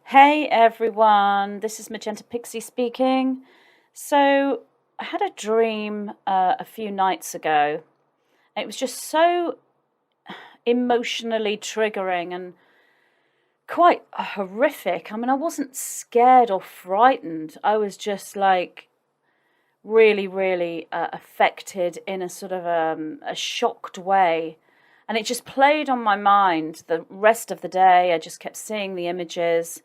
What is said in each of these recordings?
Hey everyone, this is Magenta Pixie speaking. So, I had a dream a few nights ago. It was just so emotionally triggering and quite horrific. I mean, I wasn't scared or frightened. I was just like really affected in a sort of a shocked way. And it just played on my mind the rest of the day. I just kept seeing the images.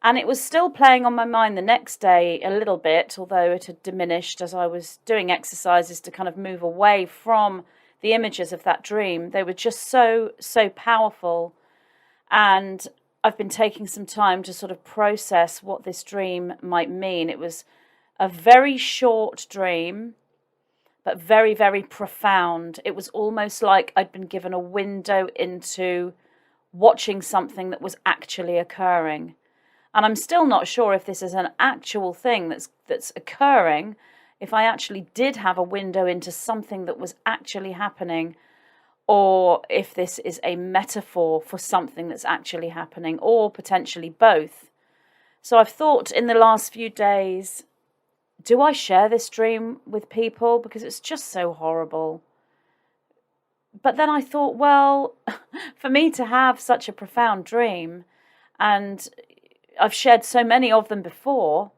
And it was still playing on my mind the next day a little bit, although it had diminished as I was doing exercises to kind of move away from the images of that dream. They were just so powerful. And I've been taking some time to sort of process what this dream might mean. It was a very short dream, but very profound. It was almost like I'd been given a window into watching something that was actually occurring. And I'm still not sure if this is an actual thing that's occurring, if I actually did have a window into something that was actually happening, or if this is a metaphor for something that's actually happening, or potentially both. So I've thought in the last few days, do I share this dream with people? Because it's just so horrible. But then I thought, well, for me to have such a profound dream, and I've shared so many of them before,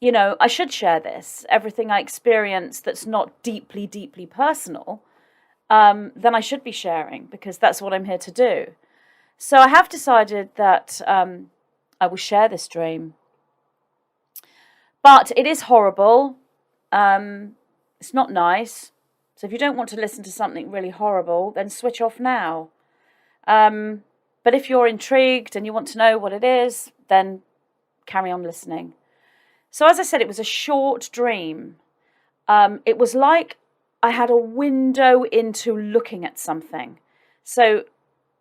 I should share this. Everything I experience that's not deeply personal, then I should be sharing because that's what I'm here to do. So I have decided that I will share this dream. But it is horrible. It's not nice. So if you don't want to listen to something really horrible, then switch off now. But if you're intrigued and you want to know what it is, then carry on listening. So as I said, it was a short dream. It was like I had a window into looking at something. So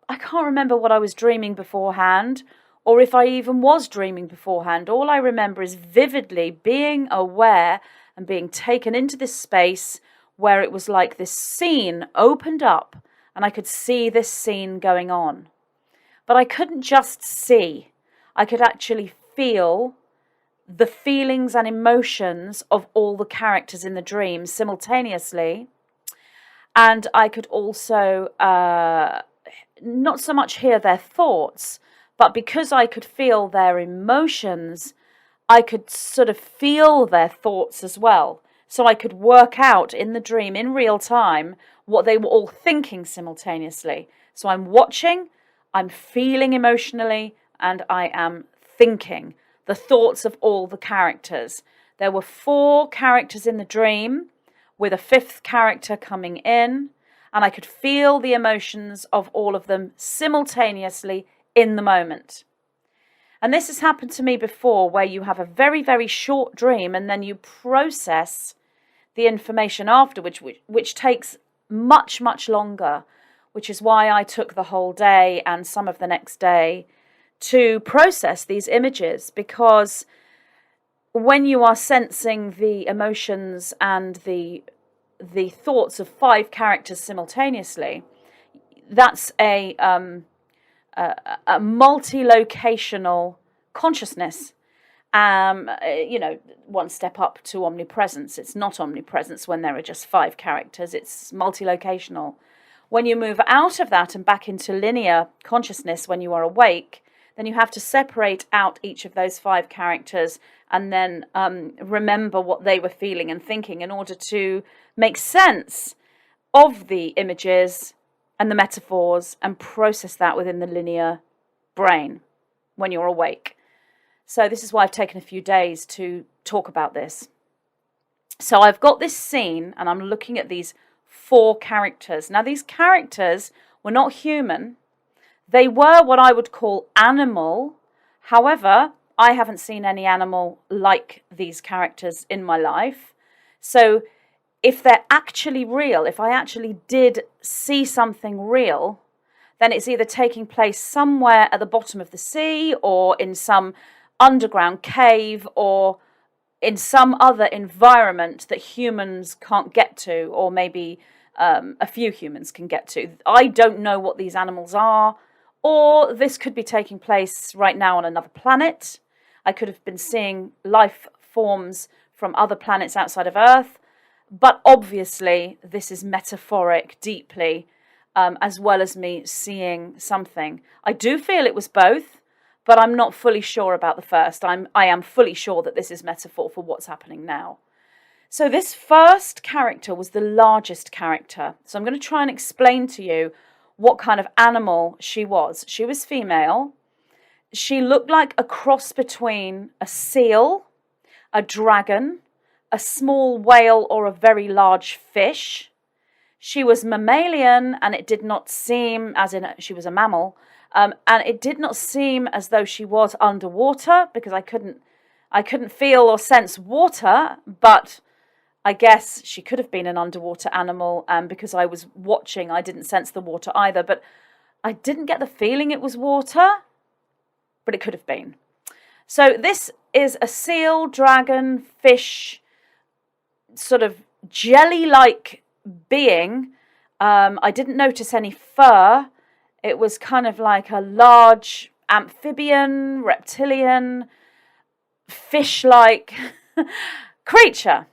I can't remember what I was dreaming beforehand, or if I even was dreaming beforehand. All I remember is vividly being aware and being taken into this space where it was like this scene opened up and I could see this scene going on. But I couldn't just see. I could actually feel the feelings and emotions of all the characters in the dream simultaneously. And I could also not so much hear their thoughts, but because I could feel their emotions, I could sort of feel their thoughts as well. So I could work out in the dream in real time what they were all thinking simultaneously. So I'm watching, I'm feeling emotionally, and I am thinking the thoughts of all the characters. There were 4 characters in the dream, with a 5th character coming in, and I could feel the emotions of all of them simultaneously in the moment. And this has happened to me before, where you have a very short dream and then you process the information afterwards, which takes much longer, which is why I took the whole day and some of the next day to process these images, because when you are sensing the emotions and the thoughts of 5 characters simultaneously, that's a multilocational consciousness. One step up to omnipresence. It's not omnipresence when there are just 5 characters. It's multilocational. When you move out of that and back into linear consciousness when you are awake, then you have to separate out each of those 5 characters and then remember what they were feeling and thinking in order to make sense of the images and the metaphors and process that within the linear brain when you're awake. So this is why I've taken a few days to talk about this. So I've got this scene and I'm looking at these 4 characters. Now these characters were not human. They were what I would call animal. However, I haven't seen any animal like these characters in my life. So if they're actually real, if I actually did see something real, then it's either taking place somewhere at the bottom of the sea or in some underground cave or in some other environment that humans can't get to, or maybe a few humans can get to. I don't know what these animals are Or this could be taking place right now on another planet. I could have been seeing life forms from other planets outside of Earth. But obviously, this is metaphoric deeply, as well as me seeing something. I do feel it was both, but I'm not fully sure about the first. I am fully sure that this is metaphor for what's happening now. So this first character was the largest character. So I'm going to try and explain to you what kind of animal she was. She was female. She looked like a cross between a seal, a dragon, a small whale, or a very large fish. She was mammalian, and it did not seem, as in she was a mammal, and it did not seem as though she was underwater, because I couldn't feel or sense water, but I guess she could have been an underwater animal, because I was watching, I didn't sense the water either, but I didn't get the feeling it was water, but it could have been. So this is a seal, dragon, fish, sort of jelly-like being. I didn't notice any fur. It was kind of like a large amphibian, reptilian, fish-like creature.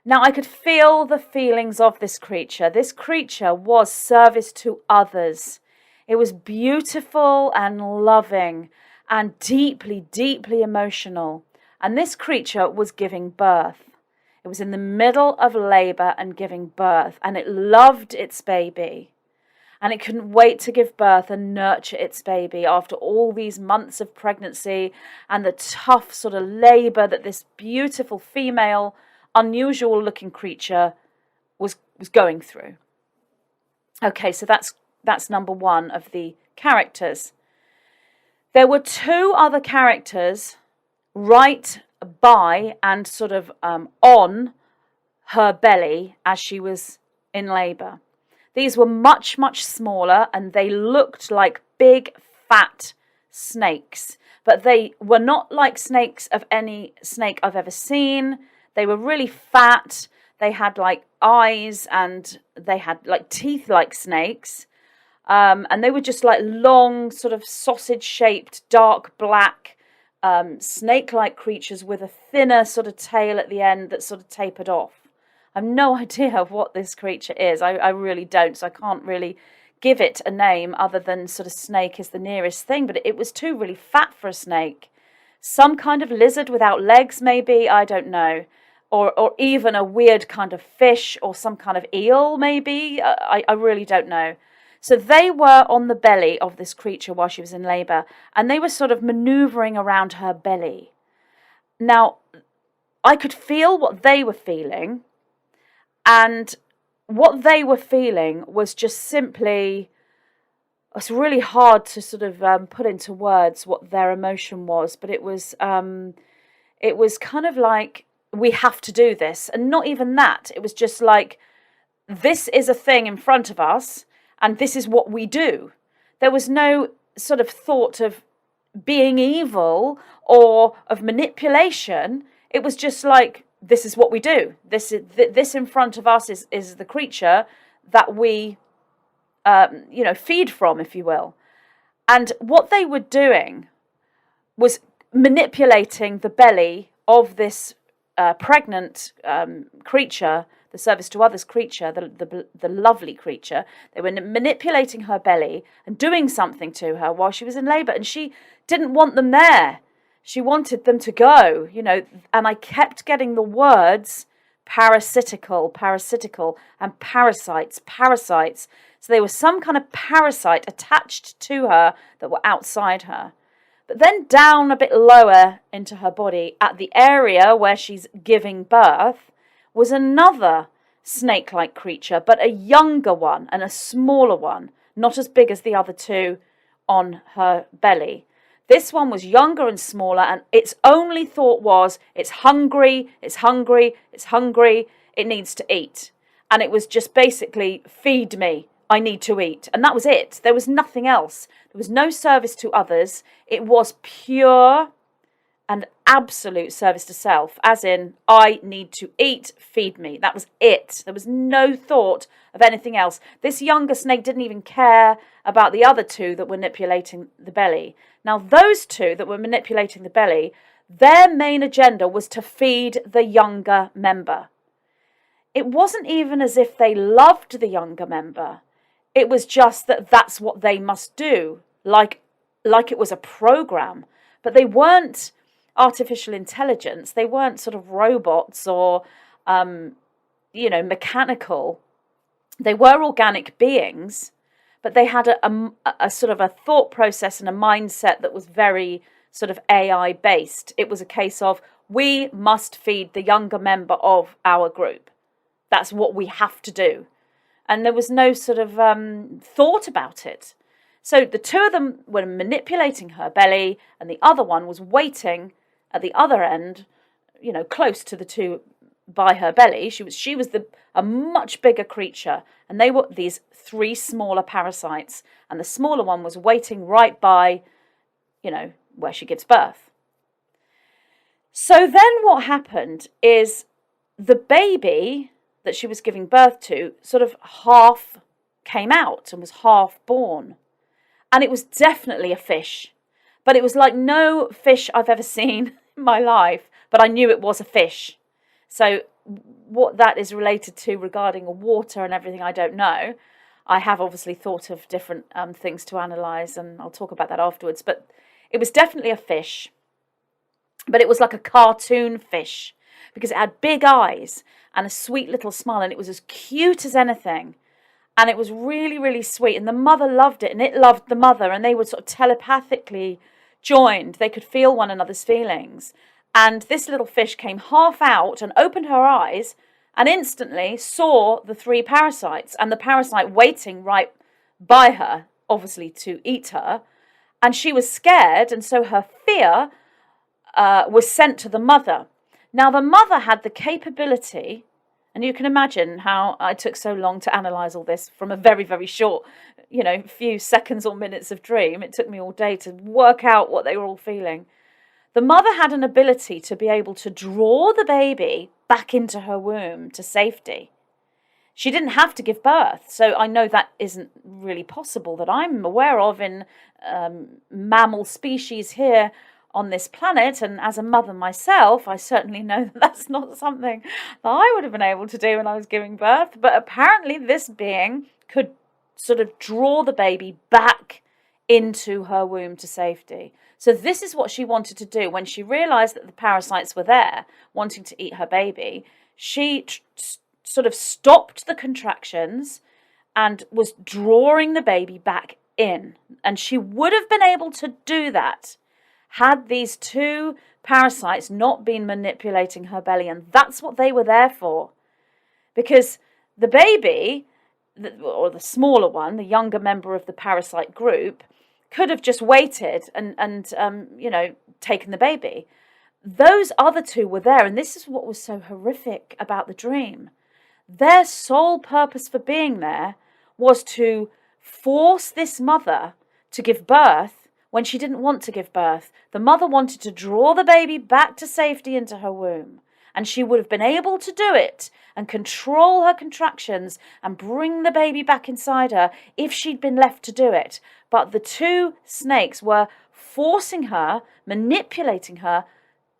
Now, I could feel the feelings of this creature. This creature was service to others. It was beautiful and loving and deeply, deeply emotional. And this creature was giving birth. It was in the middle of labor and giving birth, and it loved its baby. And it couldn't wait to give birth and nurture its baby after all these months of pregnancy and the tough sort of labor that this beautiful female, unusual looking creature was going through. Okay, so that's number one of the characters. There were two other characters right by and sort of on her belly as she was in labor. These were much, much smaller, and they looked like big, fat snakes. But they were not like snakes of any snake I've ever seen. They were really fat. They had like eyes, and they had like teeth like snakes. And they were just like long, sort of sausage-shaped, dark black, snake-like creatures with a thinner sort of tail at the end that sort of tapered off. I have no idea what this creature is. I really don't, so I can't really give it a name other than sort of snake is the nearest thing, but it was too really fat for a snake. Some kind of lizard without legs, maybe, I don't know. Or even a weird kind of fish or some kind of eel, maybe. I really don't know. So they were on the belly of this creature while she was in labor, and they were sort of maneuvering around her belly. Now, I could feel what they were feeling, and what they were feeling was just simply, it's really hard to sort of put into words what their emotion was, but it was kind of like, we have to do this. And not even that. It was just like, this is a thing in front of us, and this is what we do. There was no sort of thought of being evil or of manipulation. It was just like, this is what we do. This in front of us is the creature that we, feed from, if you will. And what they were doing was manipulating the belly of this pregnant creature, the service to others creature, the lovely creature. They were manipulating her belly and doing something to her while she was in labor, and she didn't want them there. She wanted them to go, and I kept getting the words parasitical, and parasites. So there was some kind of parasite attached to her that were outside her. But then down a bit lower into her body, at the area where she's giving birth, was another snake-like creature, but a younger one and a smaller one, not as big as the other two on her belly. This one was younger and smaller, and its only thought was, it's hungry, it needs to eat. And it was just basically, feed me, I need to eat. And that was it. There was nothing else. There was no service to others. It was pure and absolute service to self, as in, I need to eat, feed me. That was it. There was no thought of anything else. This younger snake didn't even care about the other two that were manipulating the belly. Now, those two that were manipulating the belly, their main agenda was to feed the younger member. It wasn't even as if they loved the younger member. It was just that that's what they must do, like it was a program. But they weren't artificial intelligence. They weren't sort of robots or, mechanical. They were organic beings, but they had a sort of a thought process and a mindset that was very sort of AI based. It was a case of, we must feed the younger member of our group. That's what we have to do. And there was no sort of thought about it. So the two of them were manipulating her belly, and the other one was waiting at the other end, close to the two by her belly. She was a much bigger creature, and they were these three smaller parasites, and the smaller one was waiting right by, where she gives birth. So then what happened is the baby that she was giving birth to sort of half came out and was half born. And it was definitely a fish, but it was like no fish I've ever seen in my life, but I knew it was a fish. So what that is related to regarding water and everything, I don't know. I have obviously thought of different things to analyse, and I'll talk about that afterwards, but it was definitely a fish, but it was like a cartoon fish because it had big eyes and a sweet little smile, and it was as cute as anything. And it was really, really sweet. And the mother loved it, and it loved the mother. And they were sort of telepathically joined. They could feel one another's feelings. And this little fish came half out and opened her eyes and instantly saw the three parasites and the parasite waiting right by her, obviously to eat her. And she was scared. And so her fear was sent to the mother. Now, the mother had the capability. And you can imagine how I took so long to analyse all this from a very, very short, few seconds or minutes of dream. It took me all day to work out what they were all feeling. The mother had an ability to be able to draw the baby back into her womb to safety. She didn't have to give birth. So I know that isn't really possible that I'm aware of in mammal species here on this planet, and as a mother myself, I certainly know that that's not something that I would have been able to do when I was giving birth. But apparently this being could sort of draw the baby back into her womb to safety. So this is what she wanted to do. When she realized that the parasites were there wanting to eat her baby, she sort of stopped the contractions and was drawing the baby back in. And she would have been able to do that had these two parasites not been manipulating her belly. And that's what they were there for. Because the baby, or the smaller one, the younger member of the parasite group, could have just waited and taken the baby. Those other two were there. And this is what was so horrific about the dream. Their sole purpose for being there was to force this mother to give birth when she didn't want to give birth. The mother wanted to draw the baby back to safety into her womb. And she would have been able to do it and control her contractions and bring the baby back inside her if she'd been left to do it. But the two snakes were forcing her, manipulating her,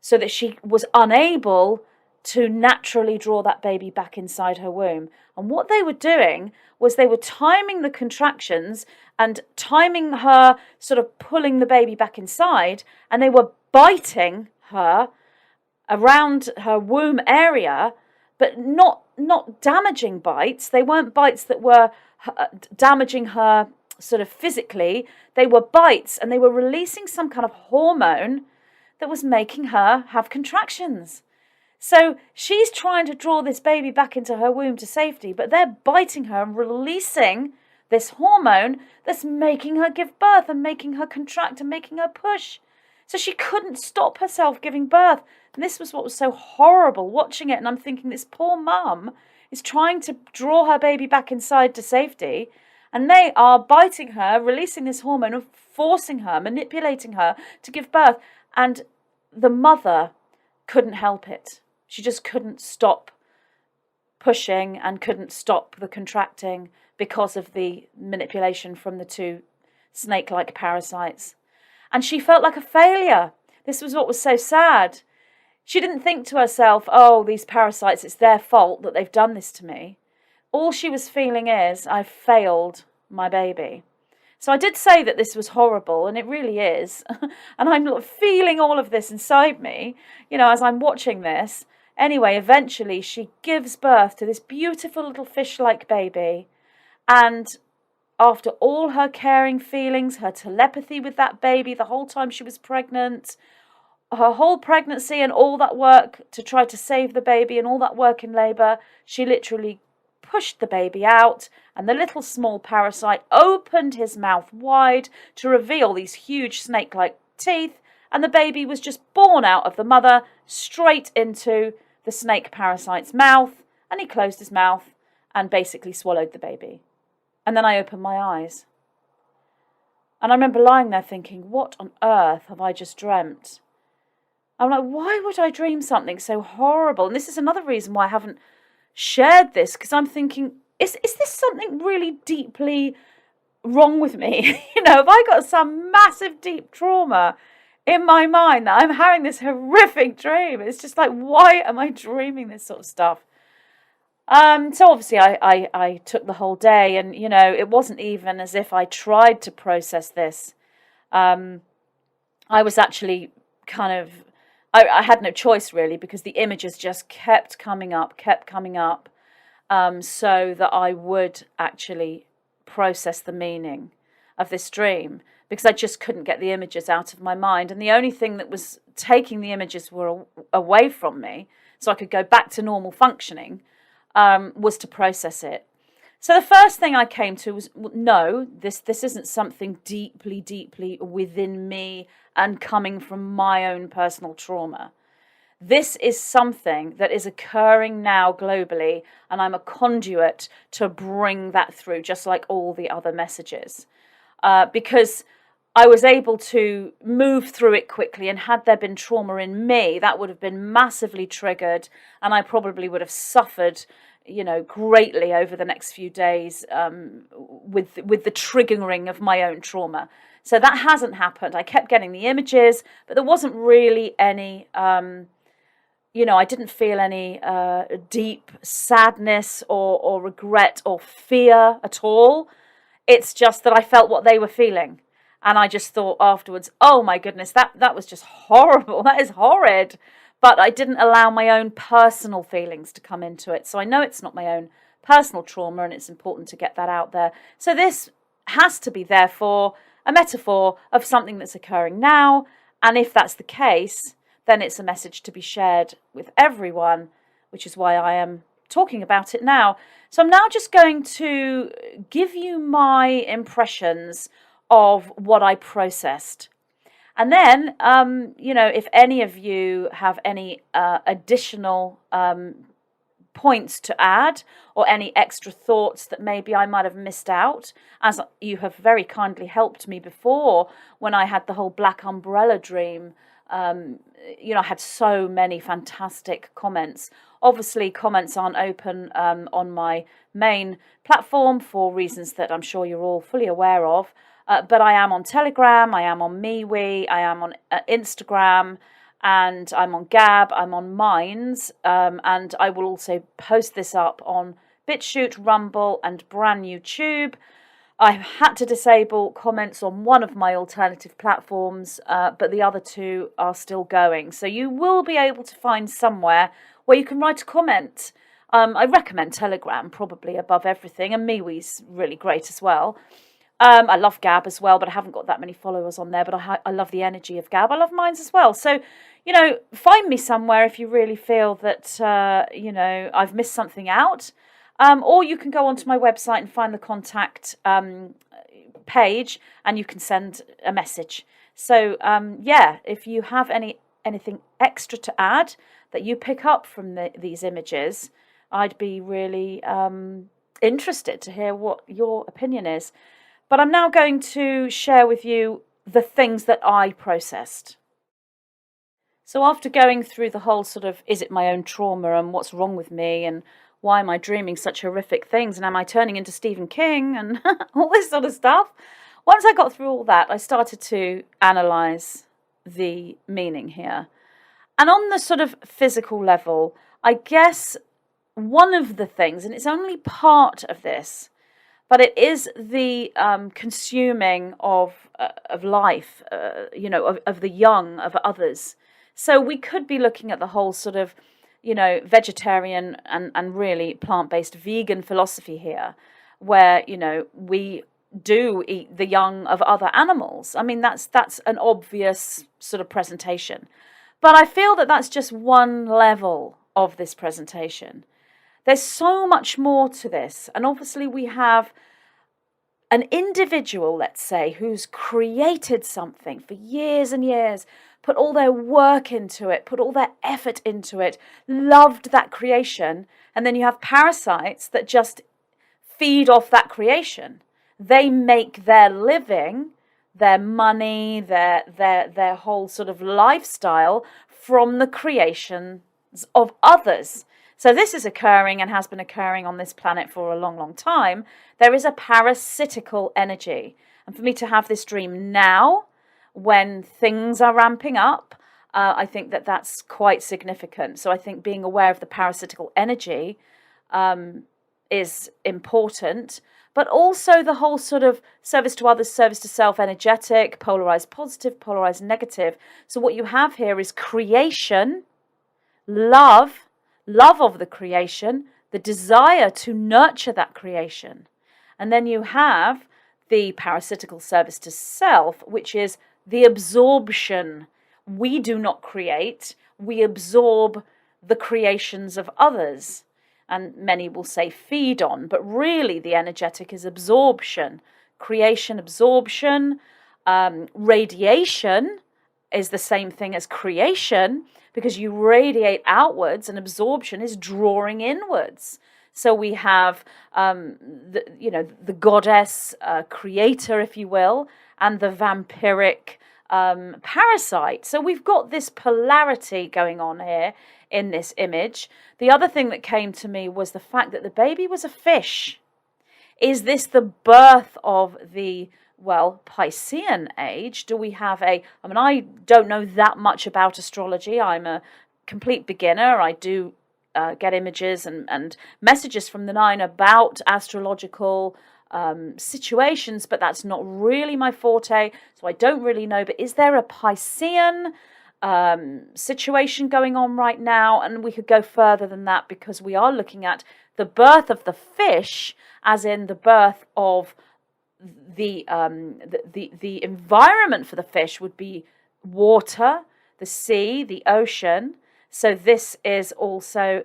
so that she was unable to naturally draw that baby back inside her womb. And what they were doing was they were timing the contractions and timing her sort of pulling the baby back inside, and they were biting her around her womb area, but not damaging bites. They weren't bites that were damaging her sort of physically. They were bites, and they were releasing some kind of hormone that was making her have contractions. So she's trying to draw this baby back into her womb to safety, but they're biting her and releasing this hormone that's making her give birth and making her contract and making her push. So she couldn't stop herself giving birth. And this was what was so horrible, watching it. And I'm thinking, this poor mum is trying to draw her baby back inside to safety, and they are biting her, releasing this hormone and forcing her, manipulating her to give birth. And the mother couldn't help it. She just couldn't stop pushing and couldn't stop the contracting because of the manipulation from the two snake-like parasites. And she felt like a failure. This was what was so sad. She didn't think to herself, oh, these parasites, it's their fault that they've done this to me. All she was feeling is, I've failed my baby. So I did say that this was horrible, and it really is. And I'm feeling all of this inside me, as I'm watching this. Anyway, eventually she gives birth to this beautiful little fish-like baby. And after all her caring feelings, her telepathy with that baby the whole time she was pregnant, her whole pregnancy and all that work to try to save the baby and all that work in labour, she literally pushed the baby out, and the little small parasite opened his mouth wide to reveal these huge snake-like teeth, and the baby was just born out of the mother straight into the snake parasite's mouth, and he closed his mouth and basically swallowed the baby. And then I opened my eyes. And I remember lying there thinking, what on earth have I just dreamt? I'm like, why would I dream something so horrible? And this is another reason why I haven't shared this, because I'm thinking, is this something really deeply wrong with me? Have I got some massive deep trauma in my mind that I'm having this horrific dream? It's just like, why am I dreaming this sort of stuff? So obviously I took the whole day, and it wasn't even as if I tried to process this. I was actually I had no choice really, because the images just kept coming up, so that I would actually process the meaning of this dream, because I just couldn't get the images out of my mind. And the only thing that was taking the images away from me, so I could go back to normal functioning, was to process it. So the first thing I came to was, no, this isn't something deeply within me and coming from my own personal trauma. This is something that is occurring now globally, and I'm a conduit to bring that through, just like all the other messages. Because I was able to move through it quickly, and had there been trauma in me, that would have been massively triggered, and I probably would have suffered greatly over the next few days with the triggering of my own trauma. So that hasn't happened. I kept getting the images, but there wasn't really any, I didn't feel any deep sadness or regret or fear at all. It's just that I felt what they were feeling. And I just thought afterwards, oh my goodness, that was just horrible. That is horrid. But I didn't allow my own personal feelings to come into it. So I know it's not my own personal trauma, and it's important to get that out there. So this has to be, therefore, a metaphor of something that's occurring now. And if that's the case, then it's a message to be shared with everyone, which is why I am talking about it now. So I'm now just going to give you my impressions of what I processed. And then, if any of you have any additional points to add, or any extra thoughts that maybe I might have missed out, as you have very kindly helped me before when I had the whole black umbrella dream. I had so many fantastic comments. Obviously, comments aren't open on my main platform for reasons that I'm sure you're all fully aware of. But I am on Telegram, I am on MeWe, I am on Instagram, and I'm on Gab, I'm on Minds, and I will also post this up on BitChute, Rumble, and brand new Tube. I had to disable comments on one of my alternative platforms, but the other two are still going. So you will be able to find somewhere where you can write a comment. I recommend Telegram probably above everything, and MeWe's really great as well. I love Gab as well, but I haven't got that many followers on there. But I love the energy of Gab. I love Minds as well. So, find me somewhere if you really feel that, I've missed something out. Or you can go onto my website and find the contact page, and you can send a message. So, if you have anything extra to add that you pick up from these images, I'd be really interested to hear what your opinion is. But I'm now going to share with you the things that I processed. So after going through the whole sort of, is it my own trauma and what's wrong with me and why am I dreaming such horrific things and am I turning into Stephen King and all this sort of stuff, once I got through all that, I started to analyze the meaning here. And on the sort of physical level, I guess one of the things, and it's only part of this, but it is the consuming of life, of the young, of others. So we could be looking at the whole sort of, vegetarian and really plant-based vegan philosophy here, where, we do eat the young of other animals. I mean, that's an obvious sort of presentation. But I feel that that's just one level of this presentation. There's so much more to this. And obviously we have an individual, let's say, who's created something for years and years, put all their work into it, put all their effort into it, loved that creation. And then you have parasites that just feed off that creation. They make their living, their money, their whole sort of lifestyle from the creations of others. So this is occurring and has been occurring on this planet for a long, long time. There is a parasitical energy. And for me to have this dream now, when things are ramping up, I think that that's quite significant. So I think being aware of the parasitical energy is important. But also the whole sort of service to others, service to self, energetic, polarized positive, polarized negative. So what you have here is creation, love of the creation, the desire to nurture that creation. And then you have the parasitical service to self, which is the absorption. We do not create, we absorb the creations of others. And many will say feed on, but really the energetic is absorption, creation, absorption. Radiation is the same thing as creation, because you radiate outwards and absorption is drawing inwards. So we have, the goddess creator, if you will, and the vampiric parasite. So we've got this polarity going on here in this image. The other thing that came to me was the fact that the baby was a fish. Is this the birth of the, Piscean age? Do we have I don't know that much about astrology. I'm a complete beginner. I do get images and messages from the nine about astrological situations, but that's not really my forte, so I don't really know. But is there a Piscean situation going on right now? And we could go further than that, because we are looking at the birth of the fish, as in the birth of the environment for the fish would be water, the sea, the ocean. So this is also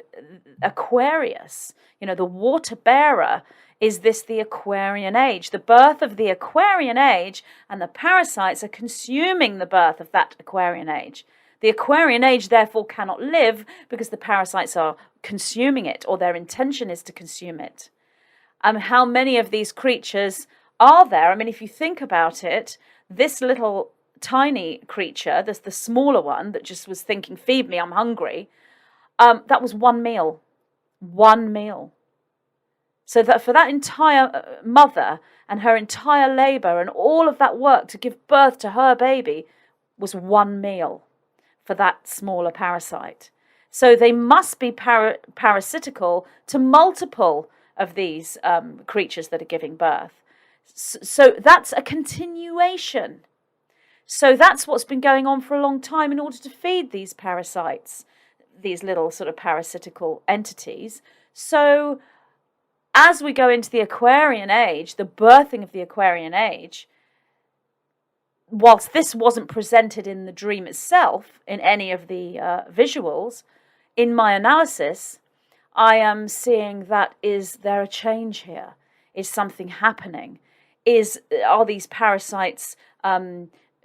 Aquarius, the water bearer. Is this the Aquarian age? The birth of the Aquarian age, and the parasites are consuming the birth of that Aquarian age. The Aquarian age therefore cannot live because the parasites are consuming it, or their intention is to consume it. How many of these creatures are there? I mean, if you think about it, this little tiny creature, the smaller one that just was thinking, feed me, I'm hungry, that was one meal. So that for that entire mother and her entire labor and all of that work to give birth to her baby was one meal for that smaller parasite. So they must be parasitical to multiple of these creatures that are giving birth. So that's a continuation. So that's what's been going on for a long time in order to feed these parasites, these little sort of parasitical entities. So as we go into the Aquarian age, the birthing of the Aquarian age, whilst this wasn't presented in the dream itself, in any of the visuals, in my analysis, I am seeing that is there a change here? Is something happening? Are these parasites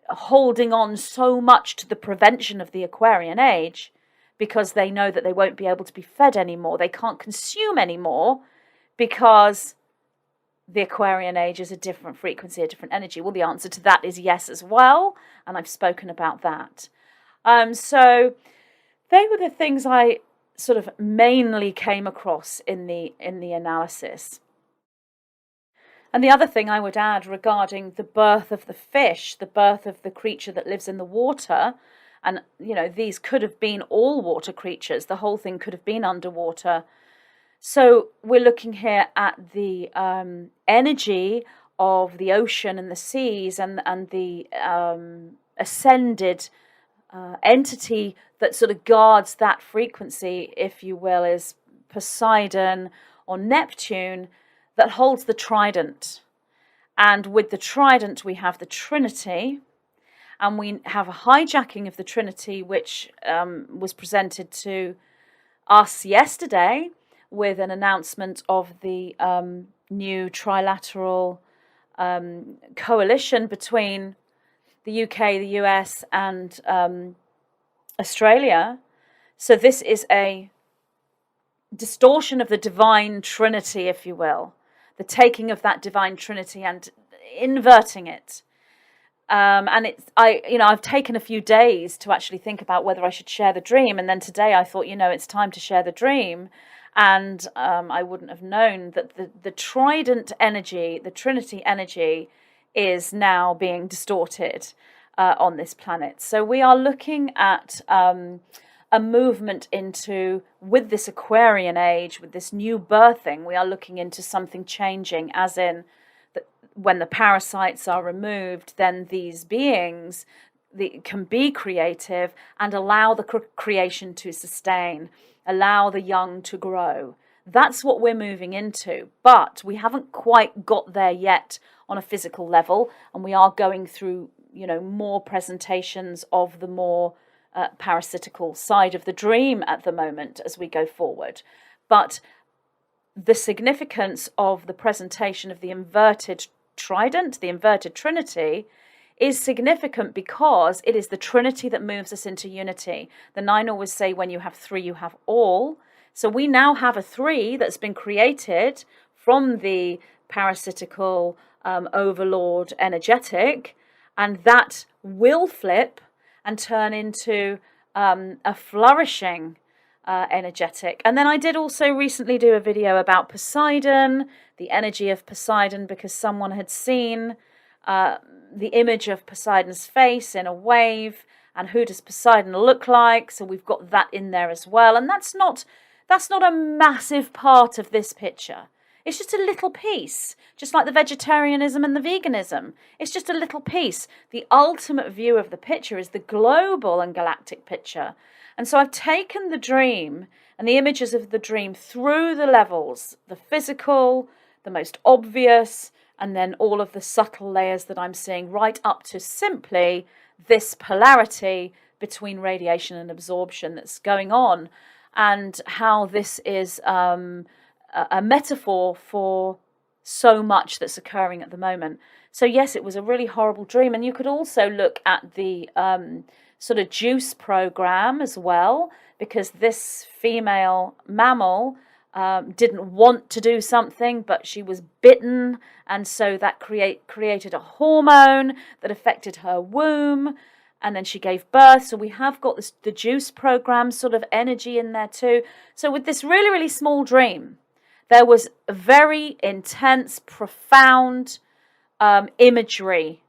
holding on so much to the prevention of the Aquarian age because they know that they won't be able to be fed anymore? They can't consume anymore because the Aquarian age is a different frequency, a different energy. Well, the answer to that is yes as well, and I've spoken about that. So they were the things I sort of mainly came across in the analysis. And the other thing I would add regarding the birth of the fish, the birth of the creature that lives in the water, and these could have been all water creatures, the whole thing could have been underwater. So we're looking here at the energy of the ocean and the seas, and the ascended entity that sort of guards that frequency, if you will, is Poseidon or Neptune, that holds the Trident. And with the Trident we have the Trinity, and we have a hijacking of the Trinity, which was presented to us yesterday with an announcement of the new trilateral coalition between the UK, the US, and Australia. So this is a distortion of the divine Trinity, if you will, the taking of that divine Trinity and inverting it. And I've taken a few days to actually think about whether I should share the dream, and then today I thought, it's time to share the dream. And I wouldn't have known that the Trident energy, the Trinity energy, is now being distorted on this planet. So we are looking at a movement into, with this Aquarian age, with this new birthing, we are looking into something changing, as in when the parasites are removed, then these beings can be creative and allow the creation to sustain, allow the young to grow. That's what we're moving into, but we haven't quite got there yet on a physical level, and we are going through, more presentations of the more parasitical side of the dream at the moment as we go forward. But the significance of the presentation of the inverted Trident, the inverted Trinity, is significant because it is the Trinity that moves us into unity. The nine always say, when you have three, you have all. So we now have a three that's been created from the parasitical overlord energetic, and that will flip and turn into a flourishing energetic. And then I did also recently do a video about Poseidon, the energy of Poseidon, because someone had seen the image of Poseidon's face in a wave, and who does Poseidon look like? So we've got that in there as well, and that's not a massive part of this picture. It's just a little piece, just like the vegetarianism and the veganism. It's just a little piece. The ultimate view of the picture is the global and galactic picture. And so I've taken the dream and the images of the dream through the levels, the physical, the most obvious, and then all of the subtle layers that I'm seeing, right up to simply this polarity between radiation and absorption that's going on, and how this is a metaphor for so much that's occurring at the moment. So yes, it was a really horrible dream. And you could also look at the sort of juice program as well, because this female mammal didn't want to do something, but she was bitten, and so that created a hormone that affected her womb, and then she gave birth. So we have got the juice program sort of energy in there too. So with this really, really small dream, there was very intense, profound imagery,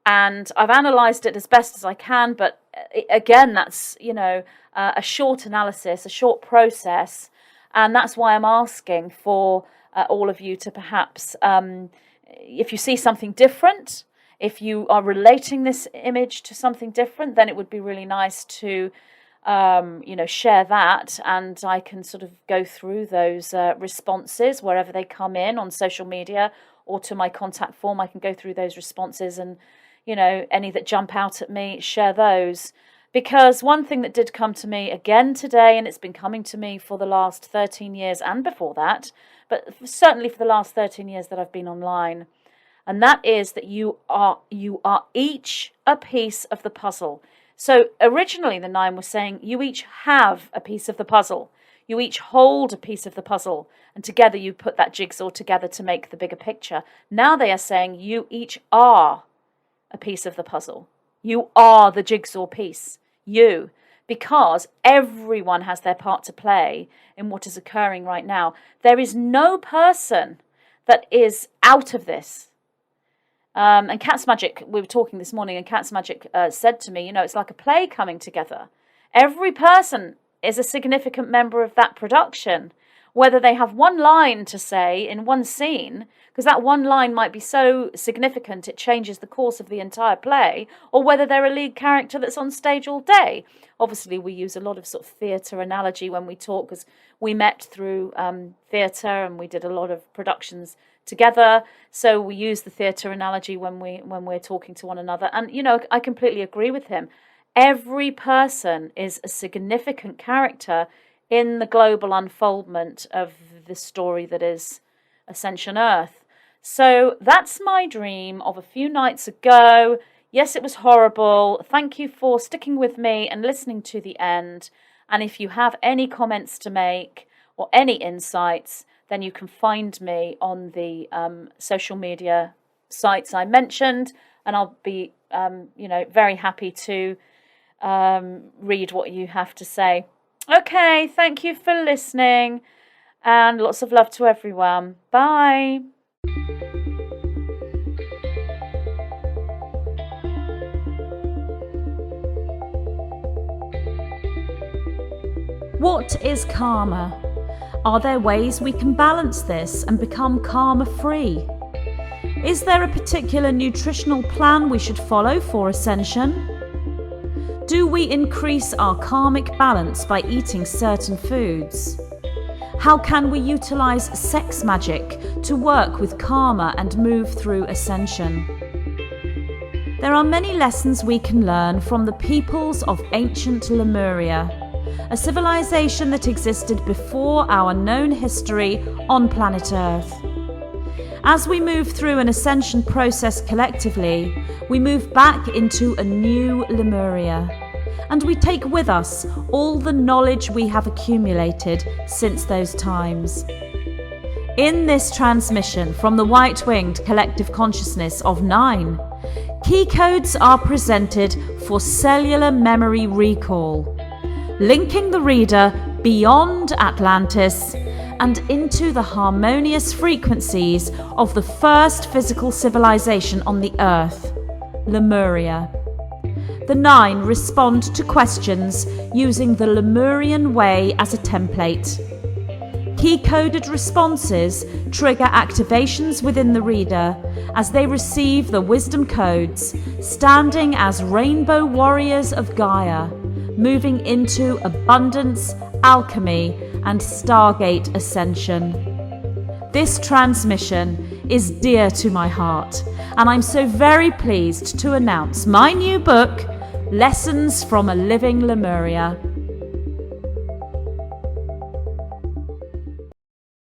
and I've analysed it as best as I can. But again, that's a short analysis, a short process, and that's why I'm asking for all of you to perhaps, if you see something different, if you are relating this image to something different, then it would be really nice to share that, and I can sort of go through those responses wherever they come in on social media or to my contact form. I can go through those responses, and any that jump out at me, share those. Because one thing that did come to me again today, and it's been coming to me for the last 13 years and before that, but certainly for the last 13 years that I've been online, and that is that you are each a piece of the puzzle. So originally the nine was saying you each have a piece of the puzzle. You each hold a piece of the puzzle, and together you put that jigsaw together to make the bigger picture. Now they are saying you each are a piece of the puzzle. You are the jigsaw piece. you, because everyone has their part to play in what is occurring right now. There is no person that is out of this. And Cat's Magic, we were talking this morning, and Cat's Magic said to me, it's like a play coming together. Every person is a significant member of that production, whether they have one line to say in one scene, because that one line might be so significant it changes the course of the entire play, or whether they're a lead character that's on stage all day. Obviously, we use a lot of sort of theatre analogy when we talk, because we met through theatre and we did a lot of productions together. So we use the theatre analogy when we're talking to one another. And, I completely agree with him. Every person is a significant character in the global unfoldment of the story that is Ascension Earth. So that's my dream of a few nights ago. Yes, it was horrible. Thank you for sticking with me and listening to the end. And if you have any comments to make or any insights, then you can find me on the social media sites I mentioned, and I'll be, very happy to read what you have to say. Okay, thank you for listening, and lots of love to everyone. Bye. What is karma? Are there ways we can balance this and become karma-free? Is there a particular nutritional plan we should follow for ascension? Do we increase our karmic balance by eating certain foods? How can we utilize sex magic to work with karma and move through ascension? There are many lessons we can learn from the peoples of ancient Lemuria, a civilization that existed before our known history on planet Earth. As we move through an ascension process collectively, we move back into a new Lemuria, and we take with us all the knowledge we have accumulated since those times. In this transmission from the white-winged collective consciousness of 9, key codes are presented for cellular memory recall, linking the reader beyond Atlantis and into the harmonious frequencies of the first physical civilization on the Earth, Lemuria. The 9 respond to questions using the Lemurian way as a template. Key-coded responses trigger activations within the reader as they receive the wisdom codes, standing as rainbow warriors of Gaia, moving into abundance, alchemy, and Stargate ascension. This transmission is dear to my heart, and I'm so very pleased to announce my new book, Lessons from a Living Lemuria,